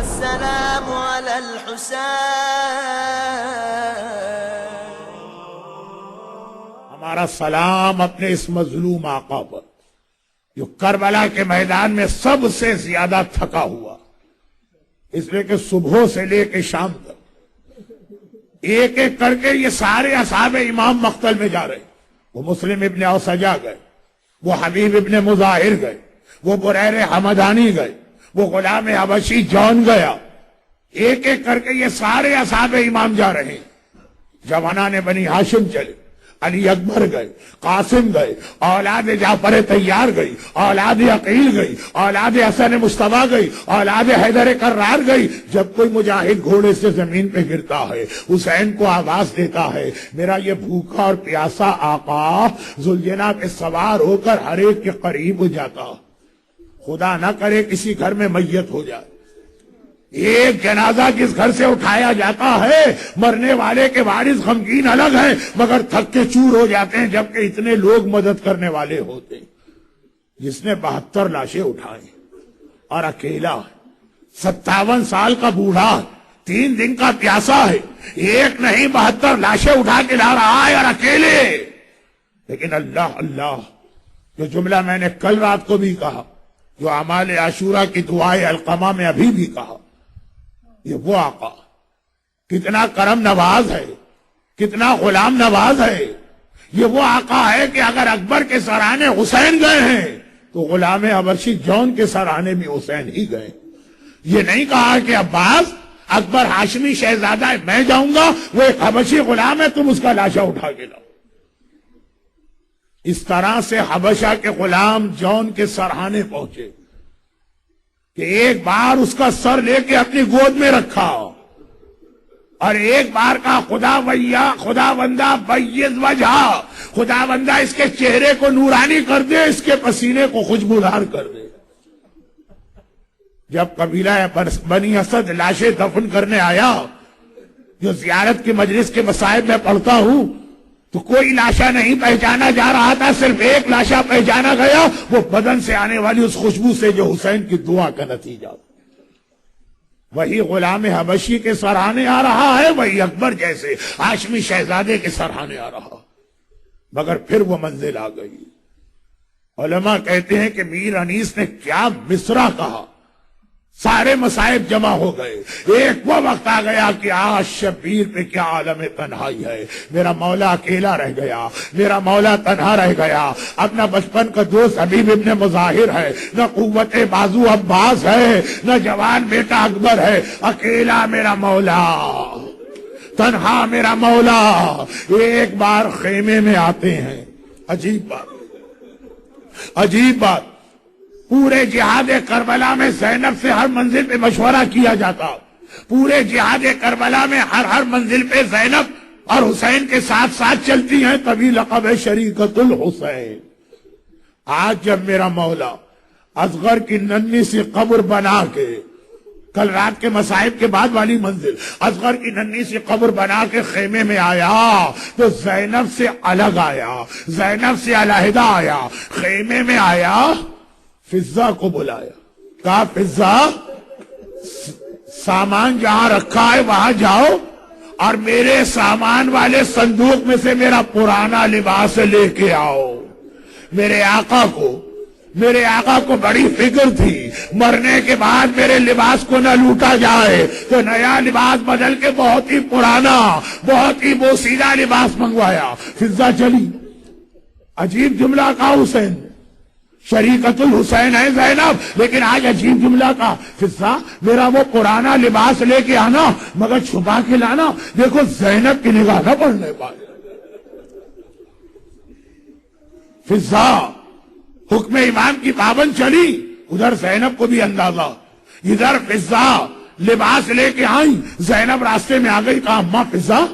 السلام على الحسين. ہمارا سلام اپنے اس مظلوم آقا پر جو کربلا کے میدان میں سب سے زیادہ تھکا ہوا، اس لیے کہ صبح سے لے کے شام تک ایک ایک کر کے یہ سارے اصحاب امام مقتل میں جا رہے. وہ مسلم ابن اوسجا گئے، وہ حبیب ابن مظاہر گئے، وہ بریر حمدانی گئے، وہ غلام حبشی جون گیا. ایک ایک کر کے یہ سارے اصحاب امام جا رہے ہیں. جوانان بنی ہاشم چلے، علی اکبر گئے، قاسم گئے، اولاد جعفر طیار گئی، اولاد عقیل گئی، اولاد حسن مصطفیٰ گئی، اولاد حیدر کرار گئی. جب کوئی مجاہد گھوڑے سے زمین پہ گرتا ہے، حسین کو آواز دیتا ہے، میرا یہ بھوکا اور پیاسا آقا ذوالجناح پہ سوار ہو کر ہر ایک کے قریب ہو جاتا. خدا نہ کرے کسی گھر میں میت ہو جائے. ایک جنازہ جس گھر سے اٹھایا جاتا ہے، مرنے والے کے وارث غمگین الگ ہیں مگر تھک کے چور ہو جاتے ہیں، جبکہ اتنے لوگ مدد کرنے والے ہوتے ہیں. جس نے 72 لاشیں اٹھائیں اور اکیلا 57 سال کا بوڑھا 3 دن کا پیاسا ہے، ایک نہیں 72 لاشیں اٹھا کے لا رہا ہے اور اکیلے. لیکن اللہ اللہ، جو جملہ میں نے کل رات کو بھی کہا، جو اعمال عاشورہ کی دعائے القمہ میں ابھی بھی کہا، یہ وہ آقا کتنا کرم نواز ہے، کتنا غلام نواز ہے. یہ وہ آقا ہے کہ اگر اکبر کے سرانے حسین گئے ہیں تو غلام حبشی جون کے سرانے بھی حسین ہی گئے. یہ نہیں کہا کہ عباس اکبر ہاشمی شہزادہ ہے میں جاؤں گا، وہ ایک حبشی غلام ہے تم اس کا لاشا اٹھا کے لاؤ. اس طرح سے حبشہ کے غلام جون کے سرہانے پہنچے کہ ایک بار اس کا سر لے کے اپنی گود میں رکھا اور ایک بار کا خدا بندہ بیض وجہ، خدا بندہ اس کے چہرے کو نورانی کر دے، اس کے پسینے کو خوشبودار کر دے. جب قبیلہ بنی اسد لاشیں دفن کرنے آیا، جو زیارت کی مجلس کے مصائب میں پڑھتا ہوں، تو کوئی لاشا نہیں پہچانا جا رہا تھا، صرف ایک لاشا پہچانا گیا، وہ بدن سے آنے والی اس خوشبو سے جو حسین کی دعا کا نتیجہ. وہی غلام حبشی کے سرانے آ رہا ہے، وہی اکبر جیسے ہاشمی شہزادے کے سرانے آ رہا. مگر پھر وہ منزل آ گئی. علماء کہتے ہیں کہ میر انیس نے کیا مصرع کہا. سارے مصائب جمع ہو گئے. ایک وہ وقت آ گیا کہ آج شبیر پہ کیا عالم تنہائی ہے. میرا مولا اکیلا رہ گیا، میرا مولا تنہا رہ گیا. اپنا بچپن کا دوست حبیب ابن مظاہر ہے، نہ قوت بازو عباس ہے، نہ جوان بیٹا اکبر ہے. اکیلا میرا مولا، تنہا میرا مولا. ایک بار خیمے میں آتے ہیں. عجیب بات، عجیب بات. پورے جہاد کربلا میں زینب سے ہر منزل پہ مشورہ کیا جاتا. پورے جہاد کربلا میں ہر منزل پہ زینب اور حسین کے ساتھ ساتھ چلتی ہیں، تبھی لقب ہے شریکت الحسین. آج جب میرا مولا اصغر کی ننھی سی قبر بنا کے، کل رات کے مصائب کے بعد والی منزل، اصغر کی ننھی سی قبر بنا کے خیمے میں آیا تو زینب سے الگ آیا، زینب سے علیحدہ آیا. خیمے میں آیا، فضا کو بلایا، کہا فضا سامان جہاں رکھا ہے وہاں جاؤ اور میرے سامان والے صندوق میں سے میرا پرانا لباس لے کے آؤ. میرے آقا کو بڑی فکر تھی مرنے کے بعد میرے لباس کو نہ لوٹا جائے، تو نیا لباس بدل کے بہت ہی پرانا، بہت ہی بوسیدہ لباس منگوایا. فضا چلی. عجیب جملہ کہا حسین نے، شریکت الحسین ہے زینب، لیکن آج عجیب جملہ کا، فضا میرا وہ پرانا لباس لے کے آنا مگر چھپا کے لانا، دیکھو زینب کی نگاہ نہ پڑنے پائے. فضا حکم امام کی پابند چلی. ادھر زینب کو بھی اندازہ، ادھر فضا لباس لے کے آئی. زینب راستے میں آ گئی. کہا اماں فضا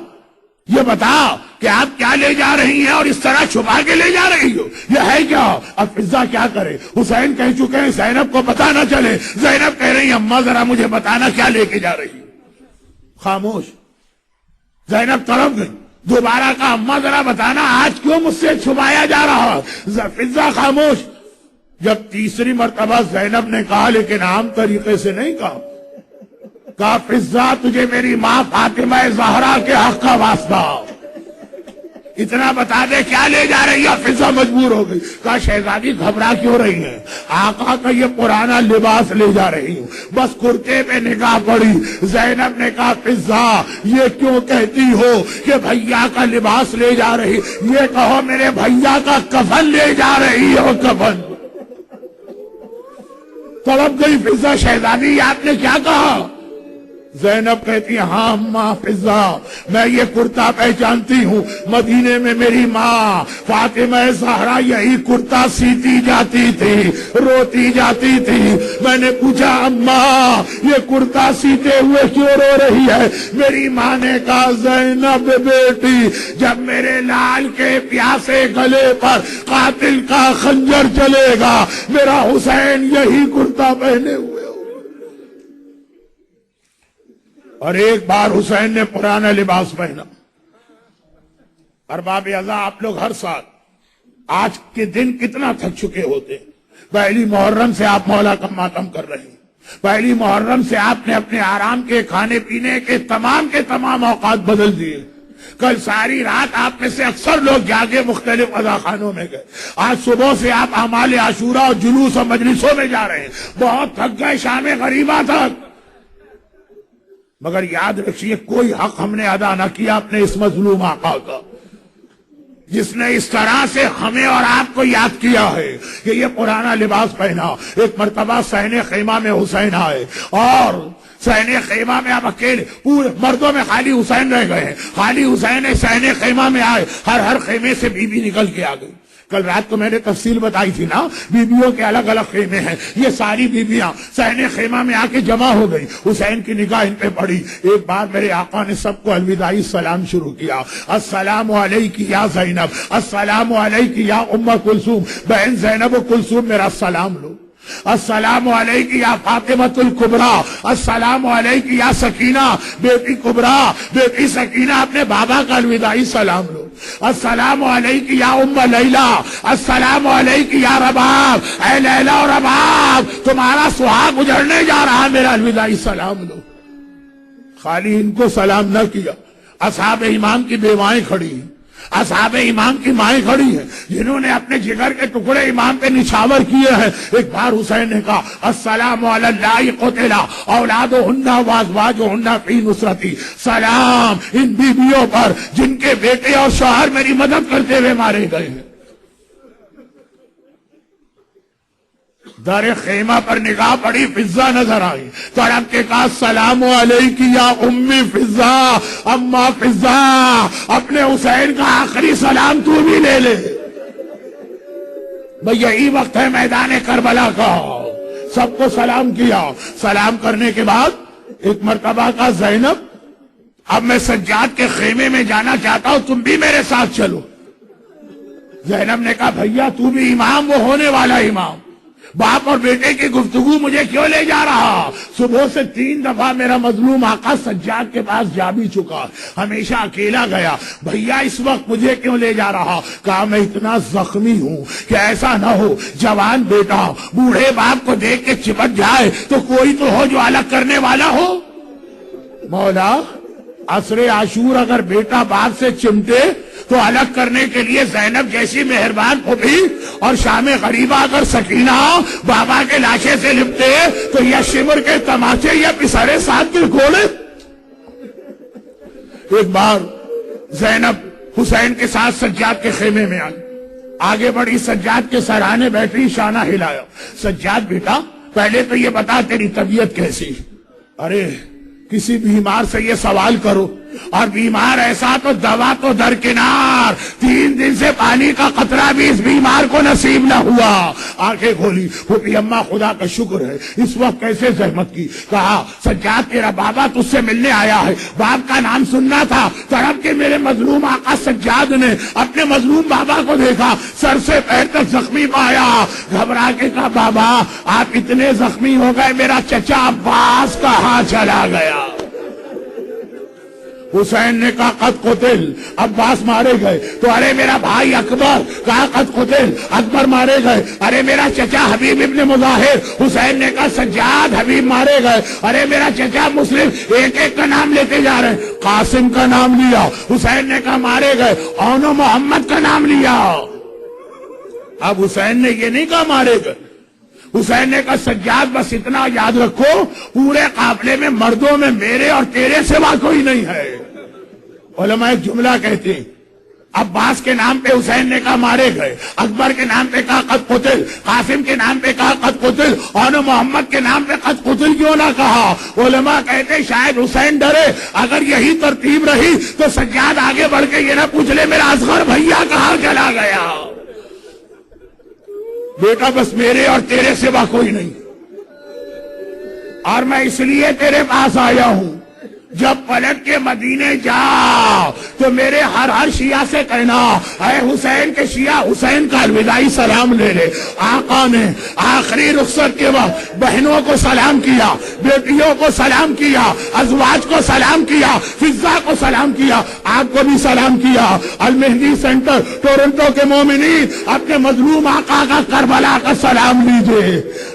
یہ بتا کہ آپ کیا لے جا رہی ہیں اور اس طرح چھپا کے لے جا رہی ہو، یہ ہے کیا؟ اب فضا کیا کرے؟ حسین کہہ چکے ہیں زینب کو پتا نہ چلے. زینب کہہ رہی اماں ذرا مجھے بتانا کیا لے کے جا رہی. خاموش. زینب تڑپ گئی. دوبارہ کہا اماں ذرا بتانا آج کیوں مجھ سے چھپایا جا رہا. فضا خاموش. جب تیسری مرتبہ زینب نے کہا، لیکن عام طریقے سے نہیں کہا، کہا فضا تجھے میری ماں فاطمہ زہرا کے حق کا واسطہ، اتنا بتا دے کیا لے جا رہی ہے؟ فضا مجبور ہو گئی، کہا شہزادی گھبرا کیوں رہی ہیں؟ آقا کا یہ پرانا لباس لے جا رہی ہوں، بس کرتے پہ نگاہ پڑی۔ زینب نے کہا فضا یہ کیوں کہتی ہو کہ بھیا کا لباس لے جا رہی؟ یہ کہو میرے بھیا کا کفن لے جا رہی ہو، کفن۔ تڑپ گئی فضا، شہزادی آپ نے کیا کہا؟ زینب کہتی ہے ہاں اماں فضا میں یہ کرتا پہچانتی ہوں، مدینے میں میری ماں فاطمہ زہرا یہی کرتا سیتی جاتی تھی، روتی جاتی تھی۔ میں نے پوچھا اماں یہ کرتا سیتے ہوئے کیوں رو رہی ہے؟ میری ماں نے کہا زینب بیٹی جب میرے لال کے پیاسے گلے پر قاتل کا خنجر چلے گا میرا حسین یہی کرتا پہنے ہوئے۔ اور ایک بار حسین نے پرانا لباس پہنا۔ ارباب اعضاء آپ لوگ ہر سال آج کے دن کتنا تھک چکے ہوتے ہیں۔ پہلی محرم سے آپ مولا کا ماتم کر رہے ہیں، پہلی محرم سے آپ نے اپنے آرام کے کھانے پینے کے تمام اوقات بدل دیے۔ کل ساری رات آپ میں سے اکثر لوگ جاگے مختلف عزاخانوں میں گئے، آج صبح سے آپ اعمال عاشورہ اور جلوس اور مجلسوں میں جا رہے ہیں، بہت تھک گئے شام غریبہ تک۔ مگر یاد رکھیے کوئی حق ہم نے ادا نہ کیا اپنے اس مظلوم آقا کا، جس نے اس طرح سے ہمیں اور آپ کو یاد کیا ہے کہ یہ پرانا لباس پہنا۔ ایک مرتبہ صحن خیمہ میں حسین آئے اور صحن خیمہ میں اب اکیلے پورے مردوں میں خالی حسین رہ گئے ہیں، خالی حسین صحن خیمہ میں آئے، ہر خیمے سے بی بی نکل کے آ گئی۔ کل رات کو میں نے تفصیل بتائی تھی نا، بیویوں کے الگ الگ خیمے ہیں، یہ ساری بیویاں صحن خیمہ میں آ کے جمع ہو گئی۔ حسین کی نگاہ ان پہ پڑی، ایک بار میرے آقا نے سب کو الوداعی سلام شروع کیا، السلام علیک یا زینب، السلام علیک یا ام کلثوم، بہن زینب و کلثوم میرا سلام لو، السلام علیک یا فاطمۃ الکبریٰ، السلام علیک یا سکینہ بیٹی کبریٰ، بیٹی سکینہ اپنے بابا کا الوداعی سلام لو، السلام علیک یا ام لیلہ، السلام علیک یا رباب، اے لیلہ اور رباب تمہارا سہاگ اجڑنے جا رہا میرا الوداعی سلام لو۔ خالی ان کو سلام نہ کیا، اصحاب امام کی بیوائیں کھڑی ہیں، اصحاب امام کی مائیں کھڑی ہیں جنہوں نے اپنے جگر کے ٹکڑے امام پہ نچھاور کیے ہیں۔ ایک بار حسین نے کہا السلام علی اللہ قتل اولادہن وازواجہن فی نصرتی، سلام ان بیویوں پر جن کے بیٹے اور شوہر میری مدد کرتے ہوئے مارے گئے ہیں۔ در خیمہ پر نگاہ پڑی، فضا نظر آئی، تڑپ کے کہا السلام علیک یا امی فضا، اما فضا اپنے حسین کا آخری سلام تو بھی لے لے۔ بھئی یہی وقت ہے میدان کربلا کا، سب کو سلام کیا۔ سلام کرنے کے بعد ایک مرتبہ کا زینب اب میں سجاد کے خیمے میں جانا چاہتا ہوں، تم بھی میرے ساتھ چلو۔ زینب نے کہا بھیا تو بھی امام، وہ ہونے والا امام، باپ اور بیٹے کی گفتگو مجھے کیوں لے جا رہا؟ صبح سے 3 دفعہ میرا مظلوم آقا سجاد کے پاس جا بھی چکا، ہمیشہ اکیلا گیا، بھیا اس وقت مجھے کیوں لے جا رہا؟ کہا میں اتنا زخمی ہوں کہ ایسا نہ ہو جوان بیٹا بوڑھے باپ کو دیکھ کے چپٹ جائے تو کوئی تو ہو جو الگ کرنے والا ہو۔ مولا عصر عاشور اگر بیٹا باپ سے چمٹے تو الگ کرنے کے لیے زینب جیسی مہربان پھوپھی اور شام غریبہ اگر سکینہ بابا کے لاشے سے لپٹے تو یا شمر کے تماچے یا پسرے ساتھ کے گھوڑے۔ ایک بار زینب حسین کے ساتھ سجاد کے خیمے میں آئی، آگے بڑھی، سجاد کے سرہانے بیٹھی، شانہ ہلایا، سجاد بیٹا پہلے تو یہ بتا تیری طبیعت کیسی؟ ارے کسی بیمار سے یہ سوال کرو، اور بیمار ایسا تو دوا تو درکنار، 3 دن سے پانی کا قطرہ بھی اس بیمار کو نصیب نہ ہوا۔ آنکھیں کھولی، پھوپھی اماں خدا کا شکر ہے اس وقت کیسے زحمت کی؟ کہا سجاد تیرا بابا تجھ سے ملنے آیا ہے، باپ کا نام سننا تھا۔ تڑپ کے میرے مظلوم آقا سجاد نے اپنے مظلوم بابا کو دیکھا، سر سے پیر تک زخمی پایا، گھبرا کے کہا بابا آپ اتنے زخمی ہو گئے، میرا چچا عباس کہاں چلا گیا؟ حسین نے کہا قد قتل، عباس مارے گئے تو ارے میرا بھائی اکبر، کہا قد قتل، اکبر مارے گئے، ارے میرا چچا حبیب ابن مظاہر، حسین نے کہا سجاد، حبیب مارے گئے، ارے میرا چچا مسلم، ایک ایک کا نام لیتے جا رہے ہیں، قاسم کا نام لیا، حسین نے کہا مارے گئے، اونو محمد کا نام لیا۔ اب حسین نے یہ نہیں کہا مارے گئے، حسین نے کہا سجاد بس اتنا یاد رکھو پورے قافلے میں مردوں میں میرے اور تیرے سوا کوئی نہیں ہے۔ علماء ایک جملہ کہتے ہیں، عباس کے نام پہ حسین نے کہا مارے گئے، اکبر کے نام پہ کہا قد قتل، قاسم کے نام پہ کہا قد قتل، اور محمد کے نام پہ قد قتل کیوں نہ کہا؟ علماء کہتے ہیں شاید حسین ڈرے اگر یہی ترتیب رہی تو سجاد آگے بڑھ کے یہ نہ پوچھ لے میرا اصغر بھیا کہاں چلا گیا، بیٹا بس میرے اور تیرے سوا کوئی نہیں، اور میں اس لیے تیرے پاس آیا ہوں جب پلٹ کے مدینے جا تو میرے ہر شیعہ سے کہنا اے حسین کے شیعہ حسین کا الوداعی سلام لے لے۔ آقا نے آخری رخصت کے وقت بہنوں کو سلام کیا، بیٹیوں کو سلام کیا، ازواج کو سلام کیا، فضا کو سلام کیا، آپ کو بھی سلام کیا۔ المہدی سینٹر ٹورنٹو کے مومنین اپنے مظلوم آقا کا کربلا کا سلام لیجئے۔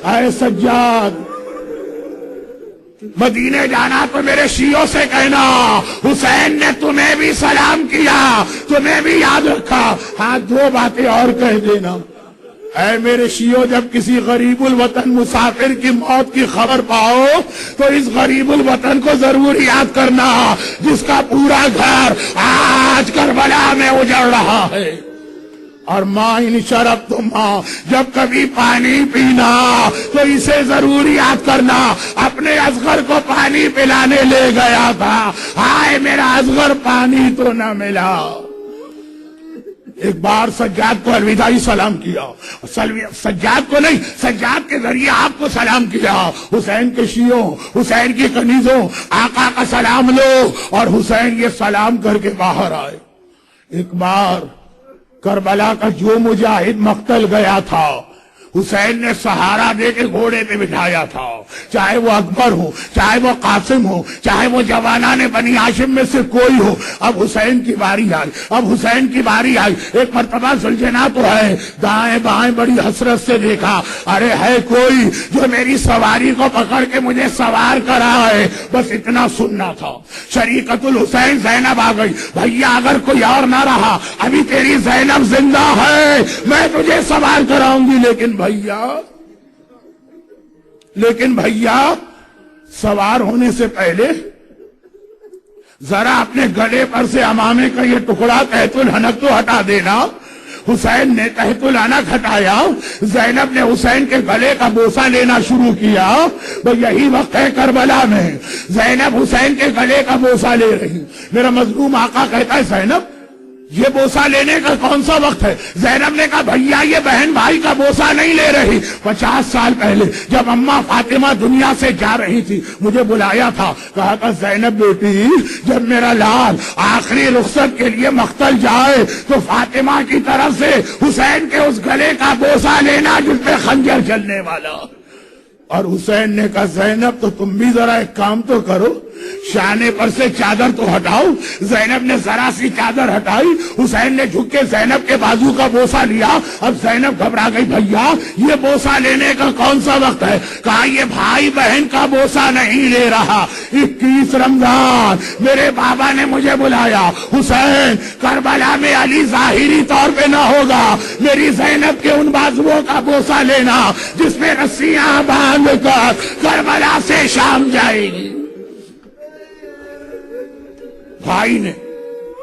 اے سجاد مدینے جانا تو میرے شیعوں سے کہنا حسین نے تمہیں بھی سلام کیا، تمہیں بھی یاد رکھا۔ ہاں دو باتیں اور کہہ دینا، اے میرے شیعوں جب کسی غریب الوطن مسافر کی موت کی خبر پاؤ تو اس غریب الوطن کو ضرور یاد کرنا جس کا پورا گھر آج کربلا میں اجڑ رہا ہے۔ اور ماں ان شرب تو ماں جب کبھی پانی پینا تو اسے ضرور یاد کرنا اپنے اصغر کو پانی پلانے لے گیا تھا، ہائے میرا اصغر پانی تو نہ ملا۔ ایک بار سجاد کو الوداعی سلام کیا، سجاد کو نہیں سجاد کے ذریعے آپ کو سلام کیا۔ حسین کے شیعوں، حسین کی کنیزوں، آقا کا سلام لو، اور حسین یہ سلام کر کے باہر آئے۔ ایک بار کربلا کا جو مجاہد مقتل گیا تھا حسین نے سہارا دے کے گھوڑے پہ بٹھایا تھا، چاہے وہ اکبر ہو، چاہے وہ قاسم ہو، چاہے وہ جوانان بنی ہاشم میں سے کوئی ہو۔ اب حسین کی باری آئی، اب حسین کی باری آئی۔ ایک مرتبہ زلجنا تو ہے، دائیں بائیں بڑی حسرت سے دیکھا، ارے ہے کوئی جو میری سواری کو پکڑ کے مجھے سوار کرا ہے، بس اتنا سننا تھا۔ شریکت الحسین زینب آ گئی، بھیا اگر کوئی اور نہ رہا ابھی تیری زینب زندہ ہے، میں تجھے سوار کراؤں گی، لیکن بھیا سوار ہونے سے پہلے ذرا اپنے گلے پر سے امامے کا یہ ٹکڑا تحت الحنک تو ہٹا دینا۔ حسین نے تحت الحنک ہٹایا، زینب نے حسین کے گلے کا بوسہ لینا شروع کیا۔ یہی وقت ہے کربلا میں زینب حسین کے گلے کا بوسہ لے رہی، میرا مظلوم آقا کہتا ہے زینب یہ بوسہ لینے کا کون سا وقت ہے؟ زینب نے کہا بھیا یہ بہن بھائی کا بوسہ نہیں لے رہی، 50 سال پہلے جب اماں فاطمہ دنیا سے جا رہی تھی مجھے بلایا تھا، کہا تھا زینب بیٹی جب میرا لال آخری رخصت کے لیے مقتل جائے تو فاطمہ کی طرف سے حسین کے اس گلے کا بوسہ لینا جس پہ خنجر چلنے والا۔ اور حسین نے کہا زینب تو تم بھی ذرا ایک کام تو کرو، شانے پر سے چادر تو ہٹاؤ۔ زینب نے ذرا سی چادر ہٹائی، حسین نے جھک کے زینب کے بازو کا بوسہ لیا۔ اب زینب گھبرا گئی، بھیا یہ بوسہ لینے کا کون سا وقت ہے؟ کہا یہ بھائی بہن کا بوسہ نہیں لے رہا، 21 رمضان میرے بابا نے مجھے بلایا، حسین کربلا میں علی ظاہری طور پہ نہ ہوگا، میری زینب کے ان بازوؤں کا بوسہ لینا جس میں رسیاں باندھ کر کربلا سے شام جائے گی۔ بھائی نے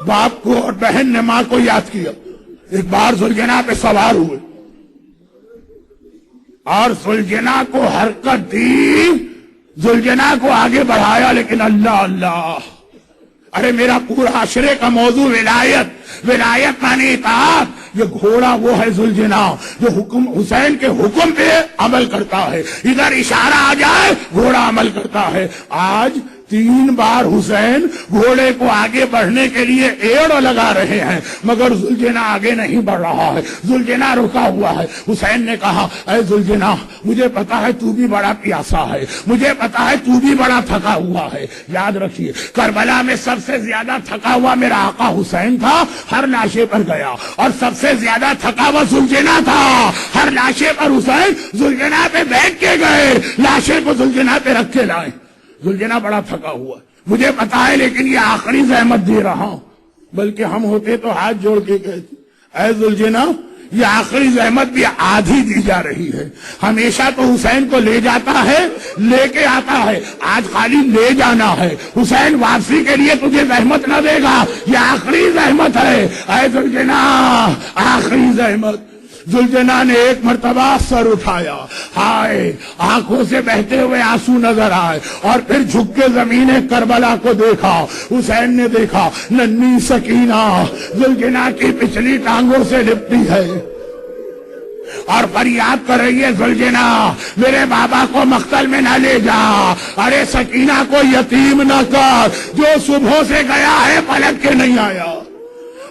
باپ کو اور بہن نے ماں کو یاد کیا۔ ایک بار زلجنا پہ سوار ہوئے اور زلجنا کو حرکت دی، زلجنا کو آگے بڑھایا، لیکن اللہ اللہ، ارے میرا پورا عشرے کا موضوع ولایت مانی اطاعت، یہ گھوڑا وہ ہے زلجنا جو حکم حسین کے حکم پہ عمل کرتا ہے، ادھر اشارہ آ جائے گھوڑا عمل کرتا ہے۔ آج 3 بار حسین گھوڑے کو آگے بڑھنے کے لیے ایڑ لگا رہے ہیں مگر ذوالجناح آگے نہیں بڑھ رہا ہے، ذوالجناح رکا ہوا ہے۔ حسین نے کہا اے ذوالجناح مجھے پتا ہے تو بھی بڑا پیاسا ہے، مجھے پتا ہے تو بھی بڑا تھکا ہوا ہے۔ یاد رکھیے کربلا میں سب سے زیادہ تھکا ہوا میرا آقا حسین تھا، ہر لاشے پر گیا، اور سب سے زیادہ تھکا ہوا ذوالجناح تھا، ہر لاشے پر حسین ذوالجناح پہ بیٹھ کے گئے، لاشے کو ذوالجناح پہ رکھ کے لائے۔ ذوالجناح بڑا تھکا ہوا مجھے پتا ہے، لیکن یہ آخری زحمت دے رہا ہوں، بلکہ ہم ہوتے تو ہاتھ جوڑ کے کہتے اے ذوالجناح یہ آخری زحمت بھی آدھی دی جا رہی ہے۔ ہمیشہ تو حسین کو لے جاتا ہے، لے کے آتا ہے، آج خالی لے جانا ہے۔ حسین واپسی کے لیے تجھے زحمت نہ دے گا، یہ آخری زحمت ہے اے ذوالجناح، آخری زحمت۔ ذوالجناح نے ایک مرتبہ سر اٹھایا، ہائے آنکھوں سے بہتے ہوئے آنسو نظر آئے، اور پھر جھک کے زمین کربلا کو دیکھا۔ حسین نے دیکھا ننھی سکینہ ذوالجناح کی پچھلی ٹانگوں سے لپٹی ہے اور فریاد کر رہی ہے ذوالجناح میرے بابا کو مقتل میں نہ لے جا، ارے سکینہ کو یتیم نہ کر، جو صبح سے گیا ہے پلٹ کے نہیں آیا۔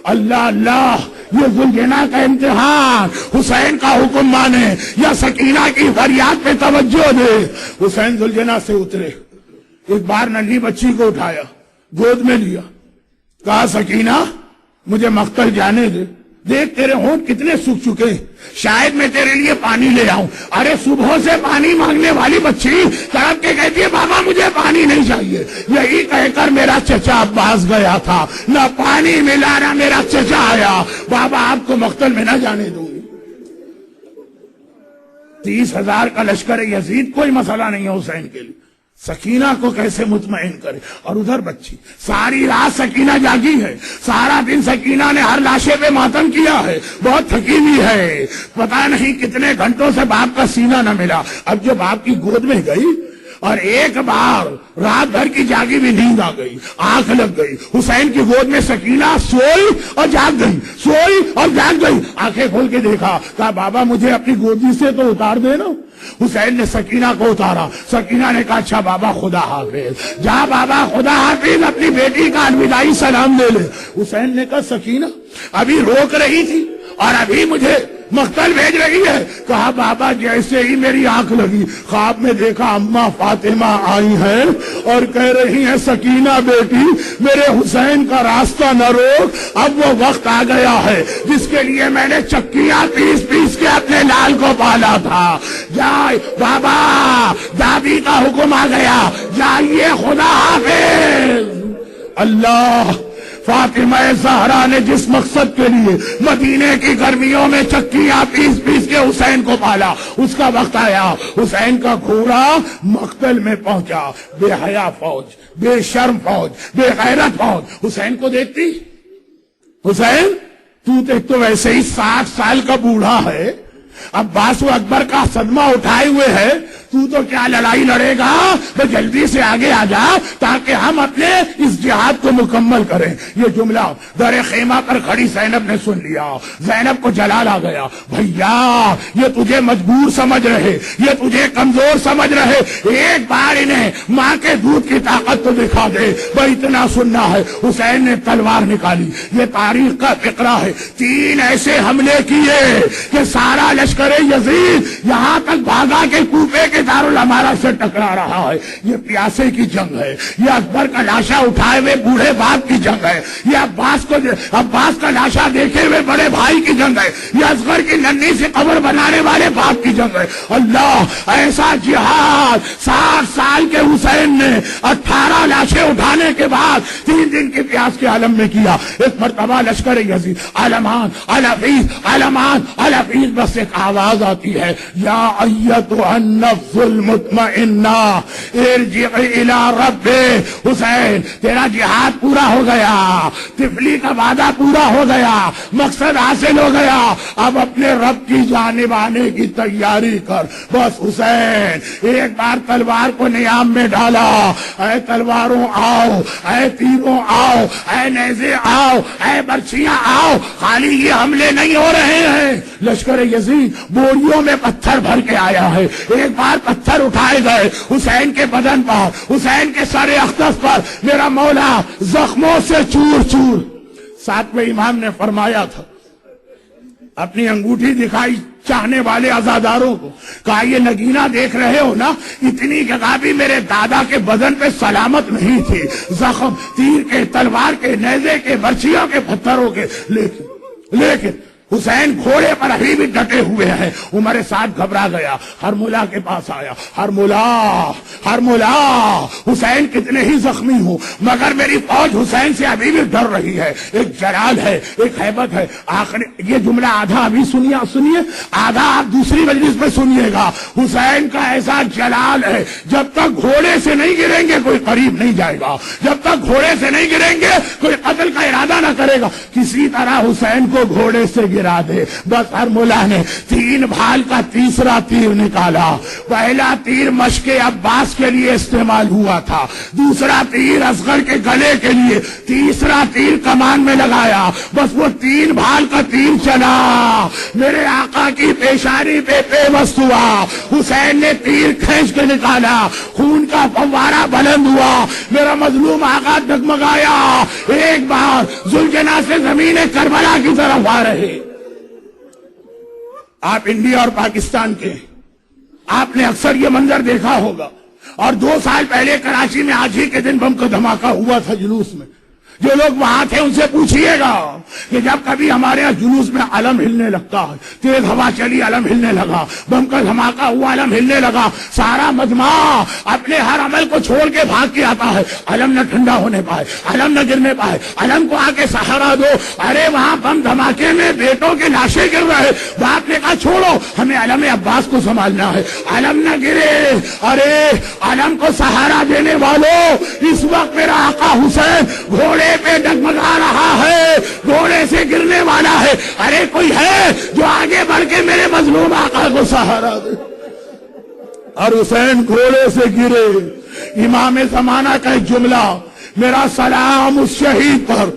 اللہ اللہ، یہ ذوالجناح کا امتحان، حسین کا حکم مانے یا سکینہ کی فریاد پہ توجہ دے۔ حسین ذوالجناح سے اترے، ایک بار ننھی بچی کو اٹھایا، گود میں لیا، کہا سکینہ مجھے مقتل جانے دے، دیکھ تیرے ہونٹ کتنے سوکھ چکے، شاید میں تیرے لیے پانی لے آؤں۔ ارے صبح سے پانی مانگنے والی بچی تڑپ کے کہتی ہے بابا مجھے پانی نہیں چاہیے۔ یہی کہہ کر میرا چچا عباس گیا تھا، نہ پانی ملا نہ میرا چچا آیا، بابا آپ کو مقتل میں نہ جانے دوں گی۔ 30,000 کا لشکر یزید کوئی مسئلہ نہیں ہے حسین کے لیے، سکینہ کو کیسے مطمئن کرے؟ اور ادھر بچی ساری رات سکینہ جاگی ہے، سارا دن سکینہ نے ہر لاشے پہ ماتم کیا ہے، بہت تھکی ہوئی ہے، پتہ نہیں کتنے گھنٹوں سے باپ کا سینہ نہ ملا۔ اب جو باپ کی گود میں گئی اور ایک بار رات بھر کی جاگی بھی نیند آ گئی، آنکھ لگ گئی، حسین کی گود میں سکینہ سوئی اور جاگ گئی، سوئی اور جاگ گئی، آنکھیں کھول کے دیکھا، کہا بابا مجھے اپنی گودی سے تو اتار دینا۔ حسین نے سکینہ کو اتارا، سکینہ نے کہا اچھا بابا خدا حافظ، جا بابا خدا حافظ، اپنی بیٹی کا الوداعی سلام دے لے۔ حسین نے کہا سکینہ ابھی روک رہی تھی اور ابھی مجھے مقتل بھیج رہی ہے۔ کہا بابا جیسے ہی میری آنکھ لگی خواب میں دیکھا اماں فاطمہ آئی ہیں اور کہہ رہی ہیں سکینہ بیٹی میرے حسین کا راستہ نہ روک، اب وہ وقت آ گیا ہے جس کے لیے میں نے چکیاں پیس پیس کے اپنے لال کو پالا تھا۔ جائے بابا، دادی کا حکم آ گیا، جائیے خدا حافظ۔ اللہ، فاطمہ زہرا نے جس مقصد کے لیے مدینے کی گرمیوں میں چکیاں پیس پیس کے حسین کو پالا، اس کا وقت آیا، حسین کا گھوڑا مقتل میں پہنچا۔ بے حیا فوج، بے شرم فوج، بے غیرت فوج حسین کو دیکھتی، حسین تو دیکھ تو ویسے ہی 60 سال کا بوڑھا ہے، عباس و اکبر کا صدمہ اٹھائے ہوئے ہے، تو کیا لڑائی لڑے گا؟ تو جلدی سے آگے آ جا تاکہ ہم اپنے اس جہاد کو مکمل کریں۔ یہ جملہ در خیمہ پر کھڑی زینب نے سن لیا، زینب کو جلال آ گیا، بھیا یہ تجھے مجبور سمجھ رہے، یہ تجھے کمزور سمجھ رہے، ایک بار انہیں ماں کے دودھ کی طاقت تو دکھا دے، بھائی اتنا سننا ہے۔ حسین نے تلوار نکالی، یہ تاریخ کا فقرہ ہے، 3 ایسے حملے کیے کہ سارا لشکر یزید یہاں تک بھاگا کہ کوفے کے دارالامارہ سے ٹکرا رہا ہے۔ یہ پیاسے کی جنگ ہے، یہ اکبر کا لاشا اٹھائے ہوئے بوڑھے باپ کی جنگ ہے، یہ عباس کا لاشا دیکھے ہوئے بڑے بھائی کی جنگ ہے، یہ اصغر کی ننھی سے قبر بنانے والے باپ کی جنگ ہے۔ اللہ، ایسا جہاد 60 سال کے حسین نے 18 لاشیں اٹھانے کے بعد 3 دن کی پیاس کے عالم میں کیا۔ ایک مرتبہ لشکر یزید علمان الحفیظ علمان الحفیظ، بس ایک آواز آتی ہے، یا ایتھا النفس المطمئنہ ارجعی الی ربک۔ حسین تیرا جہاد پورا ہو گیا، طفلی کا وعدہ پورا ہو گیا، مقصد حاصل ہو گیا، اب اپنے رب کی جانب آنے کی تیاری کر۔ بس حسین ایک بار تلوار کو نیام میں ڈالا، اے تلواروں آؤ، اے تیروں آؤ، اے نیزے آؤ، اے برچیاں آؤ، خالی یہ حملے نہیں ہو رہے ہیں، لشکر یزید بوریوں میں پتھر بھر کے آیا ہے۔ ایک بار پتھر پتھر اٹھائے گئے حسین کے بدن پر، حسین کے سر اقدس پر، میرا مولا زخموں سے چور چور۔ ساتویں امام نے فرمایا تھا، اپنی انگوٹھی دکھائی چاہنے والے عزاداروں کو، کہا یہ نگینہ دیکھ رہے ہو نا، اتنی جگہ بھی میرے دادا کے بدن پہ سلامت نہیں تھی، زخم تیر کے، تلوار کے، نیزے کے، برچھیوں کے، پتھروں کے، لیکن حسین گھوڑے پر ابھی بھی ڈٹے ہوئے ہیں۔ عمر سعد گھبرا گیا، ہرملا کے پاس آیا، ہرملا حسین کتنے ہی زخمی ہوں مگر میری فوج حسین سے ابھی بھی ڈر رہی ہے، ایک جلال ہے، ایک ہیبت ہے۔ آخر یہ جملہ آدھا ابھی سنیے، آدھا آپ دوسری مجلس میں سنیے گا۔ حسین کا ایسا جلال ہے، جب تک گھوڑے سے نہیں گریں گے کوئی قریب نہیں جائے گا، جب تک گھوڑے سے نہیں گریں گے کوئی قتل کا ارادہ نہ کرے گا، کسی طرح حسین کو گھوڑے سے گرا دے۔ بس ہرملا نے 3 بھال کا تیسرا تیر نکالا۔ پہلا تیر مشق عباس کے لیے استعمال ہوا تھا، دوسرا تیر اصغر کے گلے کے لیے، تیسرا تیر کمان میں لگایا۔ بس وہ 3 بھال کا تیر چلا، میرے آقا کی پیشانی پہ پیوست ہوا۔ حسین نے تیر کھینچ کے نکالا، خون کا فوارہ بلند ہوا، میرا مظلوم آقا ڈگمگایا۔ ایک بار ذوالجناح سے زمین کربلا کی طرف آ رہے۔ آپ انڈیا اور پاکستان کے، آپ نے اکثر یہ منظر دیکھا ہوگا، اور 2 سال پہلے کراچی میں آج ہی کے دن بم کا دھماکہ ہوا تھا جلوس میں۔ جو لوگ وہاں تھے ان سے پوچھئے گا کہ جب کبھی ہمارے یہاں جلوس میں علم ہلنے لگتا ہے، تیز ہوا چلی علم ہلنے لگا، بم کا دھماکہ ہوا علم ہلنے لگا، سارا مجمع اپنے ہر عمل کو چھوڑ کے بھاگ کے آتا ہے، علم نہ ٹھنڈا ہونے پائے، علم نہ گرنے پائے، علم کو آ کے سہارا دو۔ ارے وہاں بم دھماکے میں بیٹوں کے لاشیں گر رہے، باپ نے کہا چھوڑو ہمیں علم عباس کو سنبھالنا ہے، علم نہ گرے۔ ارے علم کو سہارا دینے والوں، اس وقت میرا آقا حسین گھوڑے پہ ڈگمگا رہا ہے، گھوڑے سے گرنے والا ہے۔ ارے کوئی ہے جو آگے بڑھ کے میرے مظلوم آقا کو سہارا دے؟ اور حسین گھوڑے سے گرے۔ امام زمانہ کا ایک جملہ، میرا سلام اس شہید پر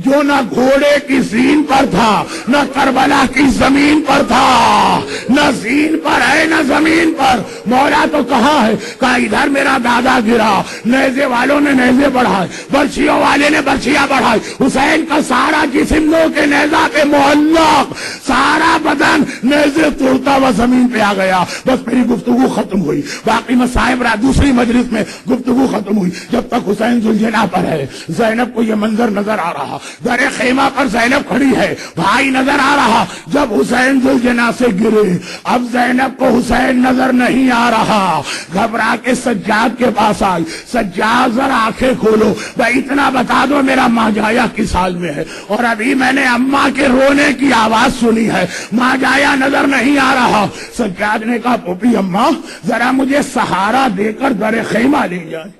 جو نہ گھوڑے کی زین پر تھا، نہ کربلا کی زمین پر تھا، نہ زین پر ہے نہ زمین پر۔ مولا تو کہاں ہے؟ کہا ادھر میرا دادا گرا، نیزے والوں نے نیزے بڑھائے، برچھیوں والے نے برچھیاں بڑھائی، حسین کا سارا جسم نو کے نیزہ پہ معلق، سارا بدن نیزے توڑتا ہوا زمین پہ آ گیا۔ بس میری گفتگو ختم ہوئی، باقی مسائب دوسری مجلس میں گفتگو ختم ہوئی۔ جب تک حسین ذوالجناح پر ہے، زینب کو یہ منظر نظر آ رہا، در خیمہ پر زینب کھڑی ہے، بھائی نظر آ رہا۔ جب حسین ذوالجناح سے گرے، اب زینب کو حسین نظر نہیں آ رہا، گھبرا کے سجاد کے پاس آئی، سجاد ذرا آنکھیں کھولو، بھائی اتنا بتا دو میرا ماجایا کس حال میں ہے؟ اور ابھی میں نے اماں کے رونے کی آواز سنی ہے، ماجایا نظر نہیں آ رہا۔ سجاد نے کہا پھوپھی اماں ذرا مجھے سہارا دے کر در خیمہ لے جائے۔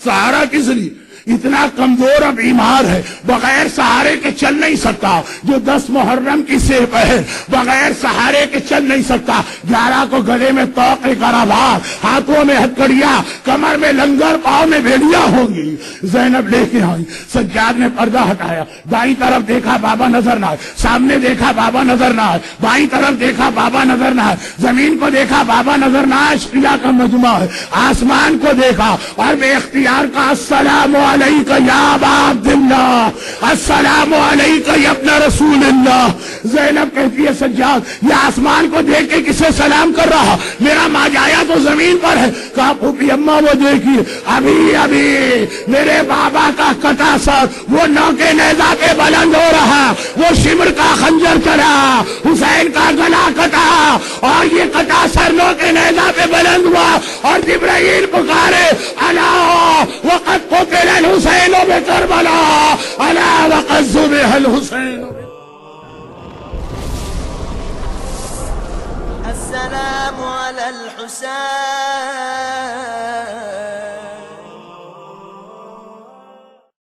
سہارا کس لیے؟ اتنا کمزور اور بیمار ہے، بغیر سہارے کے چل نہیں سکتا۔ جو 10 محرم کی سیب ہے، بغیر سہارے کے چل نہیں سکتا۔ 11 کو گلے میں توق کرابار، ہاتھوں میں ہتکڑیاں، کمر میں لنگر، پاؤں میں بھیڑیاں ہوں گی۔ زینب لے کے آئی، سجاد نے پردہ ہٹایا، دائیں طرف دیکھا بابا نظر نہ آئے، سامنے دیکھا بابا نظر نہ آئے، بائیں طرف دیکھا بابا نظر نہ آئے، زمین کو دیکھا بابا نظر نہ آئے، شیلا کا مجمع ہے، آسمان کو دیکھا اور بے اختیار کا السلام علیکہ یا ابا عبداللہ، السلام علیکہ یا ابن رسول اللہ۔ زینب کہتی ہے سجاد یہ آسمان کو دیکھ کے کسے سلام کر رہا؟ میرا ماجایا تو زمین پر ہے۔ کہا پھوپھی اماں وہ دیکھیے ابھی ابھی میرے بابا کا کٹا سر وہ نو کے نیزہ پہ بلند ہو رہا، وہ شمر کا خنجر چلا، حسین کا گلا کٹا اور یہ کٹا سر نو کے نیزہ پہ بلند ہوا اور جبرائیل پکارے الا وقد قتل الحسین بکربلا، الا وقد ذبح الحسین۔ السلام على الحسين